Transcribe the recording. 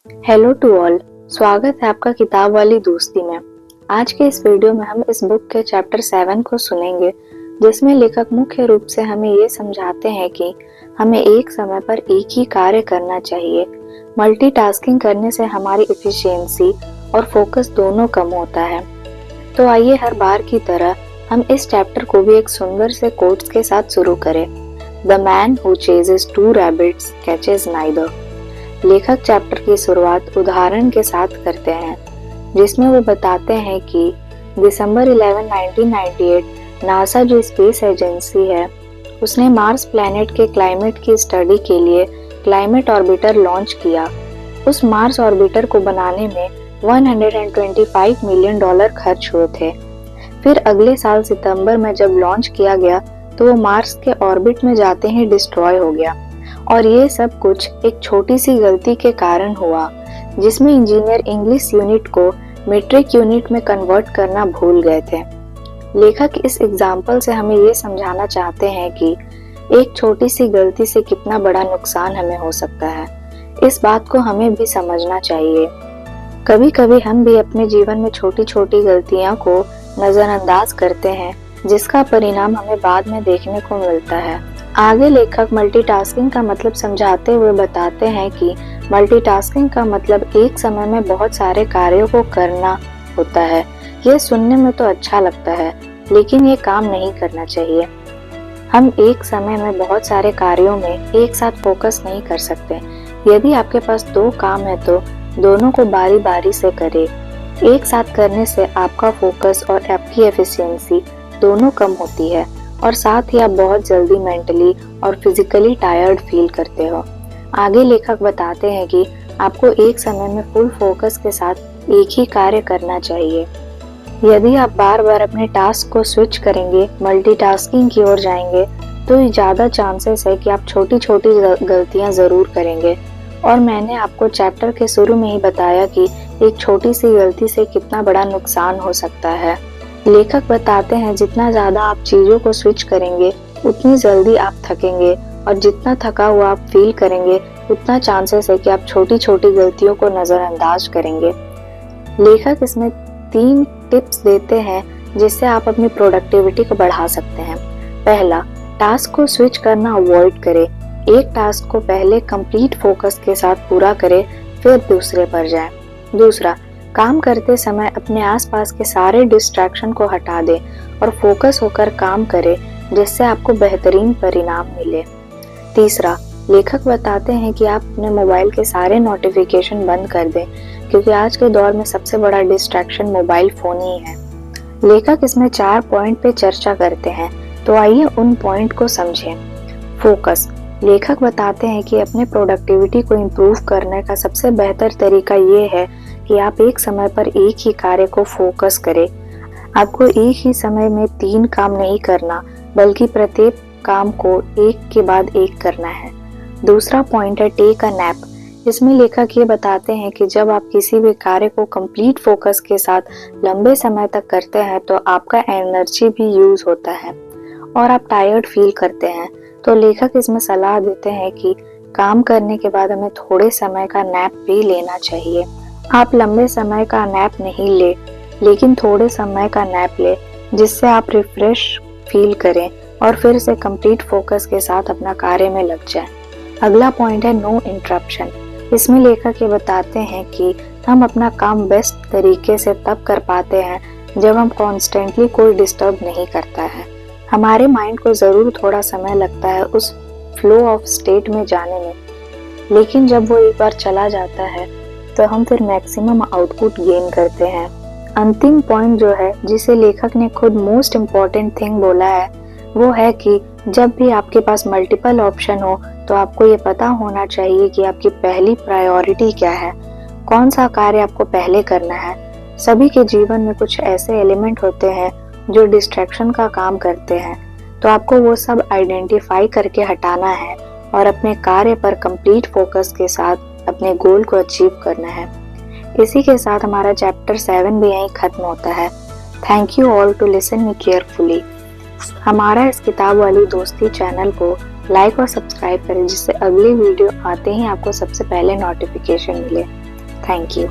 Hello to all. स्वागत है आपका किताब वाली दोस्ती में। आज के इस वीडियो में हम इस बुक के चैप्टर 7 को सुनेंगे, जिसमें लेखक मुख्य रूप से हमें ये समझाते हैं कि हमें एक समय पर एक ही कार्य करना चाहिए। मल्टीटास्किंग करने से हमारी एफिशिएंसी और फोकस दोनों कम होता है। तो आइए हर बार की तरह हम इस चैप्टर को भी एक सुंदर से कोट्स के साथ शुरू करें। The man who chases two rabbits catches neither. लेखक चैप्टर की शुरुआत उदाहरण के साथ करते हैं, जिसमें वो बताते हैं कि दिसंबर 11, 1998 नासा जो स्पेस एजेंसी है, उसने मार्स प्लैनेट के क्लाइमेट की स्टडी के लिए क्लाइमेट ऑर्बिटर लॉन्च किया। उस मार्स ऑर्बिटर को बनाने में $125 मिलियन खर्च हुए थे। फिर अगले साल सितंबर में जब लॉन्च किया गया तो वो मार्स के ऑर्बिट में जाते ही डिस्ट्रॉय हो गया। और ये सब कुछ एक छोटी सी गलती के कारण हुआ, जिसमें इंजीनियर इंग्लिश यूनिट को मीट्रिक यूनिट में कन्वर्ट करना भूल गए थे। लेखक इस एग्जाम्पल से हमें ये समझाना चाहते हैं कि एक छोटी सी गलती से कितना बड़ा नुकसान हमें हो सकता है। इस बात को हमें भी समझना चाहिए। कभी कभी हम भी अपने जीवन में छोटी छोटी गलतियों को नजरअंदाज करते हैं, जिसका परिणाम हमें बाद में देखने को मिलता है। आगे लेखक मल्टीटास्किंग का मतलब समझाते हुए बताते हैं कि मल्टीटास्किंग का मतलब एक समय में बहुत सारे कार्यों को करना होता है। यह सुनने में तो अच्छा लगता है, लेकिन ये काम नहीं करना चाहिए। हम एक समय में बहुत सारे कार्यों में एक साथ फोकस नहीं कर सकते। यदि आपके पास 2 काम है तो दोनों को बारी बारी से करें। एक साथ करने से आपका फोकस और आपकी एफिशिएंसी दोनों कम होती है, और साथ ही आप बहुत जल्दी मेंटली और फिजिकली टायर्ड फील करते हो। आगे लेखक बताते हैं कि आपको एक समय में फुल फोकस के साथ एक ही कार्य करना चाहिए। यदि आप बार बार अपने टास्क को स्विच करेंगे, मल्टीटास्किंग की ओर जाएंगे, तो ज़्यादा चांसेस है कि आप छोटी छोटी गलतियां ज़रूर करेंगे। और मैंने आपको चैप्टर के शुरू में ही बताया कि एक छोटी सी गलती से कितना बड़ा नुकसान हो सकता है। लेखक बताते हैं जितना ज़्यादा आप चीज़ों को स्विच करेंगे, उतनी जल्दी आप थकेंगे, और जितना थका हुआ आप फील करेंगे, उतना चांसेस है कि आप छोटी छोटी गलतियों को नज़रअंदाज करेंगे। लेखक इसमें 3 टिप्स देते हैं जिससे आप अपनी प्रोडक्टिविटी को बढ़ा सकते हैं। पहला, टास्क को स्विच करना अवॉइड करें। एक टास्क को पहले कंप्लीट फोकस के साथ पूरा करें, फिर दूसरे पर जाएं। दूसरा, काम करते समय अपने आसपास के सारे डिस्ट्रैक्शन को हटा दें और फोकस होकर काम करें, जिससे आपको बेहतरीन परिणाम मिले। तीसरा, लेखक बताते हैं कि आप अपने मोबाइल के सारे नोटिफिकेशन बंद कर दें, क्योंकि आज के दौर में सबसे बड़ा डिस्ट्रैक्शन मोबाइल फोन ही है। लेखक इसमें 4 पॉइंट पे चर्चा करते हैं, तो आइए उन पॉइंट को समझें। फोकस। लेखक बताते हैं कि अपने प्रोडक्टिविटी को इम्प्रूव करने का सबसे बेहतर तरीका ये है कि आप एक समय पर एक ही कार्य को फोकस करें। आपको एक ही समय में 3 काम नहीं करना, बल्कि प्रत्येक काम को एक के बाद एक करना है। दूसरा पॉइंट है टेक अ नैप। इसमें लेखक ये बताते हैं कि जब आप किसी भी कार्य को कंप्लीट फोकस के साथ लंबे समय तक करते हैं तो आपका एनर्जी भी यूज होता है और आप टायर्ड फील करते हैं। तो लेखक इसमें सलाह देते हैं कि काम करने के बाद हमें थोड़े समय का नैप भी लेना चाहिए। आप लंबे समय का नैप नहीं ले, लेकिन थोड़े समय का नैप ले, जिससे आप रिफ्रेश फील करें और फिर से कंप्लीट फोकस के साथ अपना कार्य में लग जाएं। अगला पॉइंट है नो इंटरप्शन। इसमें लेखक ये बताते हैं कि हम अपना काम बेस्ट तरीके से तब कर पाते हैं जब हम कॉन्स्टेंटली कोई डिस्टर्ब नहीं करता है। हमारे माइंड को ज़रूर थोड़ा समय लगता है उस फ्लो ऑफ स्टेट में जाने में, लेकिन जब वो एक बार चला जाता है तो हम फिर मैक्सिमम आउटपुट गेन करते हैं। अंतिम पॉइंट जो है, जिसे लेखक ने खुद मोस्ट इम्पॉर्टेंट थिंग बोला है, वो है कि जब भी आपके पास मल्टीपल ऑप्शन हो तो आपको ये पता होना चाहिए कि आपकी पहली प्रायोरिटी क्या है, कौन सा कार्य आपको पहले करना है। सभी के जीवन में कुछ ऐसे एलिमेंट होते हैं जो डिस्ट्रैक्शन का काम करते हैं, तो आपको वो सब आइडेंटिफाई करके हटाना है और अपने कार्य पर कंप्लीट फोकस के साथ अपने गोल को अचीव करना है। इसी के साथ हमारा चैप्टर 7 भी यहीं खत्म होता है। Thank you all to listen me carefully. हमारा इस किताब वाली दोस्ती चैनल को लाइक और सब्सक्राइब करें, जिससे अगली वीडियो आते ही आपको सबसे पहले नोटिफिकेशन मिले। Thank you.